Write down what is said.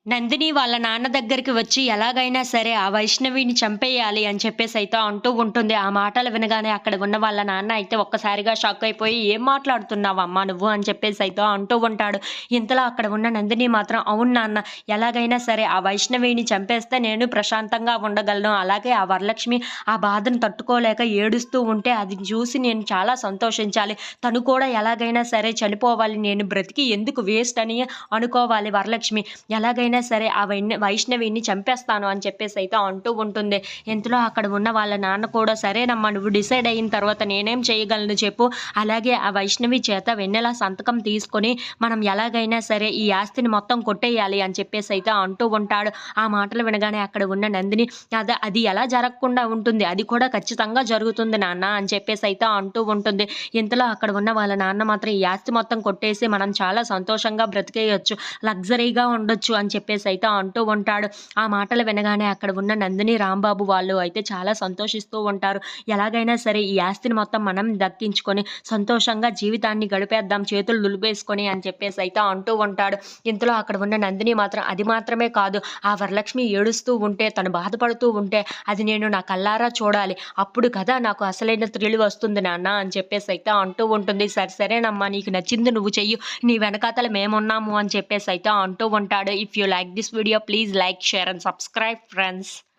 నందిని వాళ్ళ నాన్న దగ్గరికి వచ్చి ఎలాగైనా సరే ఆ వైష్ణవిని చంపేయాలి అని చెప్పేసైతే అంటూ ఉంటుంది. ఆ మాటలు వినగానే అక్కడ ఉన్న వాళ్ళ నాన్న అయితే ఒక్కసారిగా షాక్ అయిపోయి, "ఏం మాట్లాడుతున్నావమ్మా నువ్వు?" అని చెప్పేసైతే అంటూ ఉంటాడు. ఇంతలో అక్కడ ఉన్న నందిని మాత్రం, "అవును నాన్న, ఎలాగైనా సరే ఆ వైష్ణవిని చంపేస్తే నేను ప్రశాంతంగా ఉండగలను. అలాగే ఆ వరలక్ష్మి ఆ బాధను తట్టుకోలేక ఏడుస్తూ ఉంటే అది చూసి నేను చాలా సంతోషించాలి. తను కూడా ఎలాగైనా సరే చనిపోవాలి. నేను బ్రతికి ఎందుకు వేస్ట్ అని అనుకోవాలి వరలక్ష్మి. ఎలాగైనా సరే ఆ వైష్ణవిని చంపేస్తాను" అని చెప్పేసైతే అంటూ ఉంటుంది. ఇంతలో అక్కడ ఉన్న వాళ్ళ నాన్న కూడా, "సరేనమ్మా, నువ్వు డిసైడ్ అయిన తర్వాత నేనేం చేయగలను చెప్పు. అలాగే ఆ వైష్ణవి చేత వెన్నెల సంతకం తీసుకొని మనం ఎలాగైనా సరే ఈ ఆస్తిని మొత్తం కొట్టేయాలి" అని చెప్పేసైతే అంటూ ఉంటాడు. ఆ మాటలు వినగానే అక్కడ ఉన్న నందిని, అది ఎలా జరగకుండా ఉంటుంది? అది కూడా ఖచ్చితంగా జరుగుతుంది నాన్న" అని చెప్పేసైతే అంటూ ఉంటుంది. ఇంతలో అక్కడ ఉన్న వాళ్ళ నాన్న మాత్రం, "ఈ ఆస్తి మొత్తం కొట్టేసి మనం చాలా సంతోషంగా బ్రతికేయొచ్చు, లగ్జరీగా ఉండొచ్చు" అని చెప్పేసైతే అంటూ ఉంటాడు. ఆ మాటలు వినగానే అక్కడ ఉన్న నందిని, రాంబాబు వాళ్ళు అయితే చాలా సంతోషిస్తూ ఉంటారు. ఎలాగైనా సరే ఈ ఆస్తిని మొత్తం మనం దక్కించుకొని సంతోషంగా జీవితాన్ని గడిపేద్దాం చేతులు దులిపేసుకొని అని చెప్పేసైతే అంటూ ఉంటాడు. ఇంతలో అక్కడ ఉన్న నందిని మాత్రం, "అది మాత్రమే కాదు, ఆ వరలక్ష్మి ఏడుస్తూ ఉంటే, తను బాధపడుతూ ఉంటే అది నేను నా కళ్ళారా చూడాలి. అప్పుడు కదా నాకు అసలైన థ్రిల్ వస్తుంది నాన్న" అని చెప్పేసైతే అంటూ ఉంటుంది. "సరే సరేనమ్మా, నీకు నచ్చింది నువ్వు చెయ్యి. నీ వెనకాతల మేమున్నాము" అని చెప్పేసైతే అంటూ ఉంటాడు. If you like this video, please like, share and subscribe friends.